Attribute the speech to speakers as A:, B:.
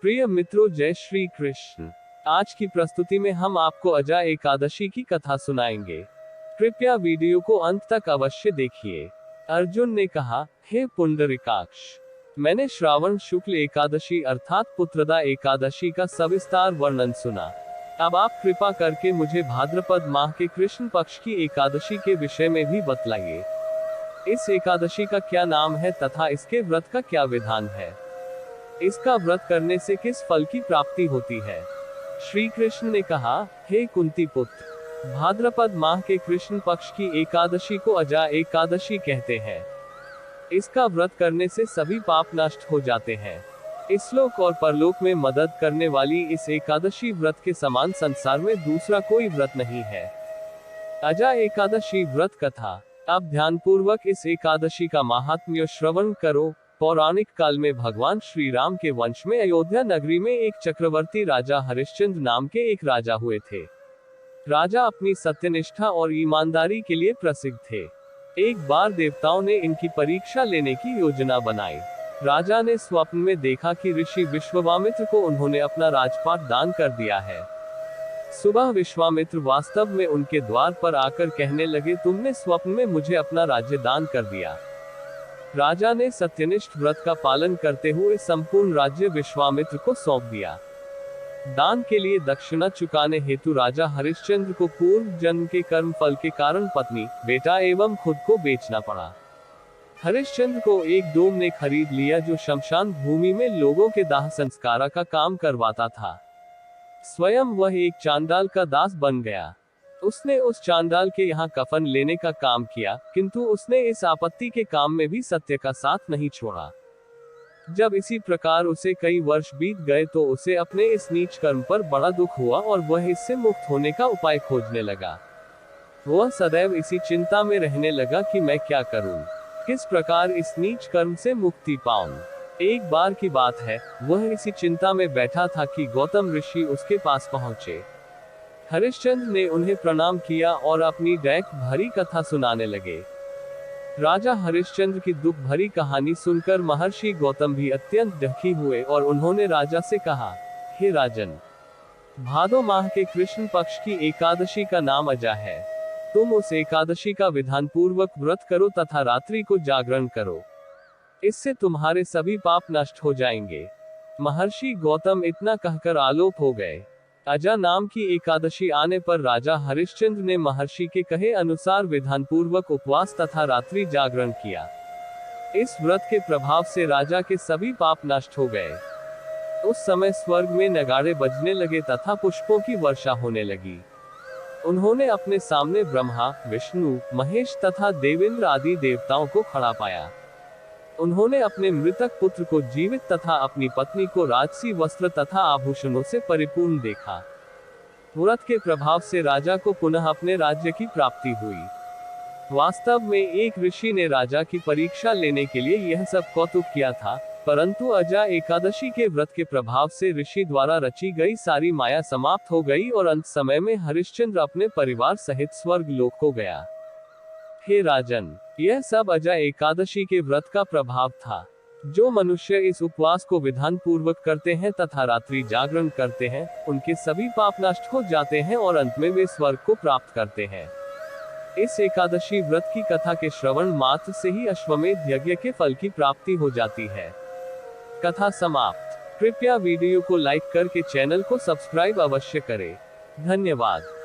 A: प्रिय मित्रों, जय श्री कृष्ण। आज की प्रस्तुति में हम आपको अजा एकादशी की कथा सुनाएंगे। कृपया वीडियो को अंत तक अवश्य देखिए। अर्जुन ने कहा, हे पुंडरीकाक्ष, मैंने श्रावण शुक्ल एकादशी अर्थात पुत्रदा एकादशी का सविस्तार वर्णन सुना। अब आप कृपा करके मुझे भाद्रपद माह के कृष्ण पक्ष की एकादशी के विषय में भी बतलाइए। इस एकादशी का क्या नाम है तथा इसके व्रत का क्या विधान है? इसका व्रत करने से किस फल की प्राप्ति होती है? श्री कृष्ण ने कहा, हे कुंती पुत्र, भाद्रपद माह के कृष्ण पक्ष की एकादशी को अजा एकादशी कहते हैं। इसका व्रत करने से सभी पाप नष्ट हो जाते हैं। इस लोक और परलोक में मदद करने वाली इस एकादशी व्रत के समान संसार में दूसरा कोई व्रत नहीं है। अजा एकादशी व्रत कथा। अब ध्यानपूर्वक इस एकादशी का महात्म्य श्रवण करो। पौराणिक काल में भगवान श्री राम के वंश में अयोध्या नगरी में एक चक्रवर्ती राजा हरिश्चंद्र नाम के एक राजा हुए थे। राजा अपनी सत्यनिष्ठा और ईमानदारी के लिए प्रसिद्ध थे। एक बार देवताओं ने इनकी परीक्षा लेने की योजना बनाई। राजा ने स्वप्न में देखा कि ऋषि विश्वामित्र को उन्होंने अपना राजपाट दान कर दिया है। सुबह विश्वामित्र वास्तव में उनके द्वार पर आकर कहने लगे, तुमने स्वप्न में मुझे अपना राज्य दान कर दिया। राजा ने सत्यनिष्ठ व्रत का पालन करते हुए संपूर्ण राज्य विश्वामित्र को सौंप दिया। दान के लिए दक्षिणा चुकाने हेतु राजा हरिश्चंद्र को पूर्व जन्म के कर्म फल के कारण पत्नी, बेटा एवं खुद को बेचना पड़ा। हरिश्चंद्र को एक डोम ने खरीद लिया जो शमशान भूमि में लोगों के दाह संस्कार का काम करवाता था। स्वयं वह एक चांडाल का दास बन गया। उसने उस चांडाल के यहाँ कफन लेने का काम किया, किंतु उसने इस आपत्ति के काम में भी सत्य का साथ नहीं छोड़ा। जब इसी प्रकार उसे कई वर्ष बीत गए तो उसे अपने इस नीच कर्म पर बड़ा दुख हुआ और वह इससे मुक्त होने का उपाय खोजने लगा। वह सदैव इसी चिंता में रहने लगा कि मैं क्या करूं, किस प्रकार इस नीच कर्म से मुक्ति पाऊं। एक बार की बात है, वह इसी चिंता में बैठा था कि गौतम ऋषि उसके पास पहुंचे। हरिश्चंद्र ने उन्हें प्रणाम किया और अपनी दैक भरी कथा सुनाने लगे। राजा हरिश्चंद्र की दुख भरी कहानी सुनकर महर्षि गौतम भी अत्यंत दुखी हुए और उन्होंने राजा से कहा, हे राजन, भादो माह के कृष्ण पक्ष की एकादशी का नाम अजा है। तुम उस एकादशी का विधान पूर्वक व्रत करो तथा रात्रि को जागरण करो। इससे तुम्हारे सभी पाप नष्ट हो जाएंगे। महर्षि गौतम इतना कहकर आलोप हो गए। अजा नाम की एकादशी आने पर राजा हरिश्चंद्र ने महर्षि के कहे अनुसार विधान पूर्वक उपवास तथा रात्रि जागरण किया। इस व्रत के प्रभाव से राजा के सभी पाप नष्ट हो गए। उस समय स्वर्ग में नगाड़े बजने लगे तथा पुष्पों की वर्षा होने लगी। उन्होंने अपने सामने ब्रह्मा, विष्णु, महेश तथा देवेंद्र आदि देवताओं को खड़ा पाया। उन्होंने अपने मृतक पुत्र को जीवित तथा अपनी पत्नी को राजसी वस्त्र तथा आभूषणों से परिपूर्ण देखा। व्रत के प्रभाव से राजा को पुनः अपने राज्य की प्राप्ति हुई। वास्तव में एक ऋषि ने राजा की परीक्षा लेने के लिए यह सब कौतुक किया था, परंतु अजा एकादशी के व्रत के प्रभाव से ऋषि द्वारा रची गई सारी माया समाप्त हो गई और अंत समय में हरिश्चंद्र अपने परिवार सहित स्वर्ग लोक को गया। हे राजन, यह सब अजा एकादशी के व्रत का प्रभाव था। जो मनुष्य इस उपवास को विधान पूर्वक करते हैं तथा रात्रि जागरण करते हैं, उनके सभी पाप नष्ट हो जाते हैं और अंत में वे स्वर्ग को प्राप्त करते हैं। इस एकादशी व्रत की कथा के श्रवण मात्र से ही अश्वमेध यज्ञ के फल की प्राप्ति हो जाती है। कथा समाप्त। कृपया वीडियो को लाइक करके चैनल को सब्सक्राइब अवश्य करें। धन्यवाद।